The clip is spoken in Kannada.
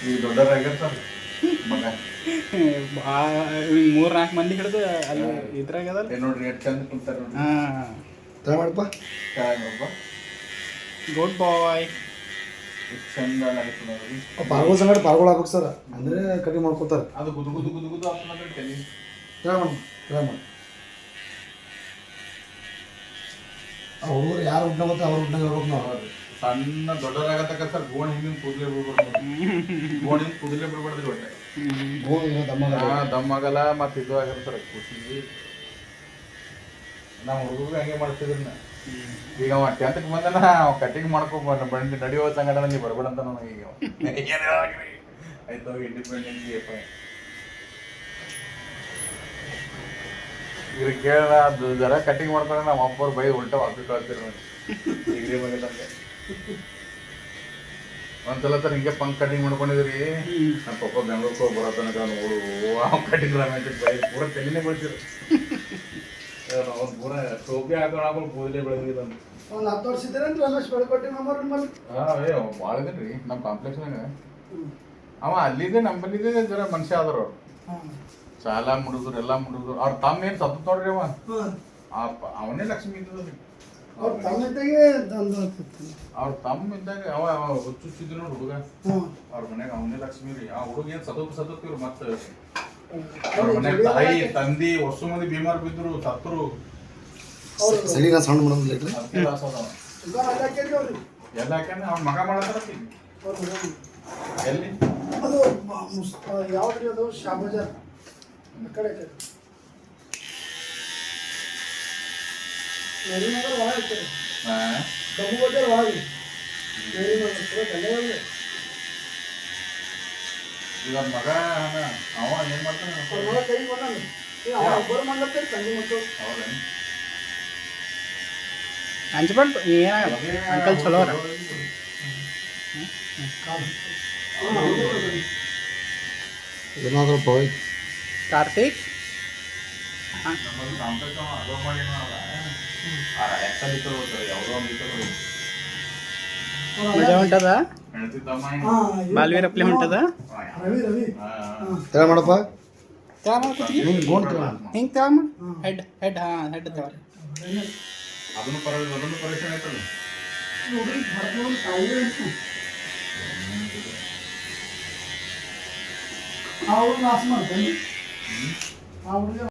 ಈಗ ದೊಡ್ಡವರಾಗಿರ್ತಾರ ಮಗ 3-4 ಮಂದಿ ಹಿಡಿದು ಅಲ್ಲಿ ಇದ್ರಾಗ ಅದಲ್ಲ ನೋಡ್ರಿ ಎಷ್ಟು ಚಂದ ಕುಂತಾರ ನೋಡ್ರಿ. ಹಾಂ ಟ್ರೈ ಮಾಡಪ್ಪ. ಚೆನ್ನಾಗಿ ಗುಡ್ ಬಾಯ್. ಎಷ್ಟು ಚಂದ ಆಗತ್ತೆ ನೋಡ್ರಿ. ಪಾರ್ಗೋಳ ಸಂಗಡ ಪಾರ್ಗೋಳ ಆಗ್ಬೇಕು ಸರ್, ಅಂದರೆ ಕಟಿಂಗ್ ಮಾಡ್ಕೊತಾರೆ. ಅದು ಗುದು ಗುದು ಗುದು ಗುದು ಆಗ್ತದೆ ತಲೆ. ಟ್ರೈ ಮಾಡಿ, ಟ್ರೈ ಮಾಡಿ. ಆ ಹುಡುಗರು ಯಾರು ಉಡ್ನ ಗೊತ್ತಾ ಅವ್ರು ಉಡ್ನಾಗ ಹೇಳ್ಬೇಕು ನಾವು. ಸಣ್ಣ ದೊಡ್ಡವರಾಗತ್ತಕ್ಕ ಸರ್ ಗೋಣ್ ಹಿಂದಿನ ಕೂದಲೇ ಬಿಡ್ಬಾರ್ದು. ಗೋಣ್ ಹಿಂದೆ ಕೂದಲೇ ಬಿಡ್ಬಾರ್ದು ಒಟ್ಟೆ. ಗೋಣ್ ಏನೋ ದಮ್ಮಾಗಲ್ಲ ಮತ್ತು ಇದು ಆಗಿರ್ತಾರೆ ಕೂಸಿಗೆ. ನಾವು ಹುಡುಗರು ಹಂಗೆ ಮಾಡ್ತಿದ್ರಿ ನಾ. ಈಗ ಅವ 10th ಬಂದನ ಅವ ಕಟಿಂಗ್ ಮಾಡ್ಕೊಂಡು ಬಂದು ನಡೆಯೋ ಸಂಗಡ ನೀವು ಬರ್ಬೇಡ ಅಂತ ನನಗೆ ಈಗ ಆಯ್ತು ಇಂಡಿಪೆಂಡೆನ್ಸ್ ಅಪ್ಪ ಇವ್ರು ಕೇಳ ಅದು ಜರ ಕಟಿಂಗ್ ಮಾಡ್ಕೊಂಡ್ರೆ ನಮ್ಮ ಅಪ್ಪವ್ರು ಬೈ ಉಲ್ಟ ವಾಪಸ್ ಕಳ್ತೀರಿ ನೋಡಿ ಡಿಗ್ರಿ ಬಂದಿಲ್ಲ ಅಂತ. ಒಂದ್ಸಲ ತರ ಹಿಂಗೆ ಪಂಕ್ ಕಟಿಂಗ್ ಮಾಡ್ಕೊಂಡಿದ್ರಿ ನಮ್ಮ ಪಪ್ಪ ಬೆಂಗ್ಳೂರ್ಗೆ ಹೋಗಿ ಬರೋ ತನಕ ನೋಡು ಅವ್ ಕಟಿಂಗ್ ರಮೇಶ್ ಬೈ ಪೂರ ತೆಲಿನೇ ಬೆಳಿತೀರಿ. ಅವ್ರು ಪೂರ ಟೋಪಿ ಹಾಕೊಂಡು ಕೂದಲೇ ಬೆಳೆದಿಲ್ಲ ಅಂತ. ಒಂದು 10 ವರ್ಷ ಇದ್ದೀರೇನು ರಮೇಶ್ ಬೆಳ್ಕೊಟ್ಟಿ ನಮ್ಮಲ್ಲಿ? ಹಾಂ ಭಾಳ ಇದೀನಿ ರೀ ನಮ್ಮ ಕಾಂಪ್ಲೆಕ್ಸ್ನಾಗ. ಅವ ಅಲ್ಲಿದೆ ನಮ್ಮಲ್ಲಿದೆ ಜರ ಮನುಷ್ಯ ಆದರು ಅವ್ರು ಸಾಲ ಮುಡಿದ್ರು ಎಲ್ಲ ಮುಡಿದ್ರು. ಅವ್ರ ತಮ್ಮ ಏನು ಸತ್ತು ನೋಡ್ರಿ ಅವ ಅವನೇ ಲಕ್ಷ್ಮಿ ಇದ್ದದ್ರಿ. ಅವ್ರ ತಮ್ಮ ಇದ್ದಾಗ ಅವ ಹುಚ್ಚಿದ್ರು ನೋಡಿ ಹುಡುಗ ಅವ್ರ ಮನ್ಯಾಗ ಅವನೇ ಲಕ್ಷ್ಮಿ ರೀ. ಆ ಹುಡುಗ ಏನು ಸತ್ತವ್ರು ಮತ್ತೆ ಅವ್ರ ಮನ್ಯಾಗ ತಾಯಿ ತಂದಿ ಹೊಸ ಮಂದಿ ಬೀಮಾರ್ ಬಿದ್ರು ಸತ್ರು. ಸಲಿನ ಸಣ್ಣ ಮಾಡೋದಿಲ್ಲ ಅದಕ್ಕೆ ಲಾಸ್ ಅದಾವ ಎಲ್ಲ ಯಾಕಂದ್ರೆ ಅವ್ನ ಮಗ ಮಾಡತ್ತಾರ ಎಲ್ಲಿ ಅದು ಯಾವ್ದ್ರಿ ಅದು ಶಾಬಜಾರ್ ಆ ಕಡೆ ಈಗ ಮಗ ಅವ ಏನ್ ಮಾಡ್ತಾನೆ ಹೌದೇನು ಹಂಚ್ಬಾರ್ದು ಏನಾಗಲ್ಲ ಅಂಕಲ್ ಚಲೋ ಅವ್ರ. ಏನಾದ್ರು ಬಾಯ್ ಕಾರ್ತಿಕ್ ಮಜಾ ಹೊಂಟದ ಬಾಲ್ವೀರ್ ಅಪ್ಲೆ ಹೊಂಟದ. ಟ್ರೈ ಮಾಡಪ್ಪ. ಹಿಂಗೆ ತೆಳ ಮಾಡಿ ಹೆಡ್ ಹೆಡ್ ಹಾಂ ಹೆಡ್ ತೆಳ ಅದನ್ನು ಪರೀಕ್ಷೆ ಆಯ್ತಲ್ಲ ಅವ್ರು ಲಾಸ್ ಮಾಡ್ತೇನೆ.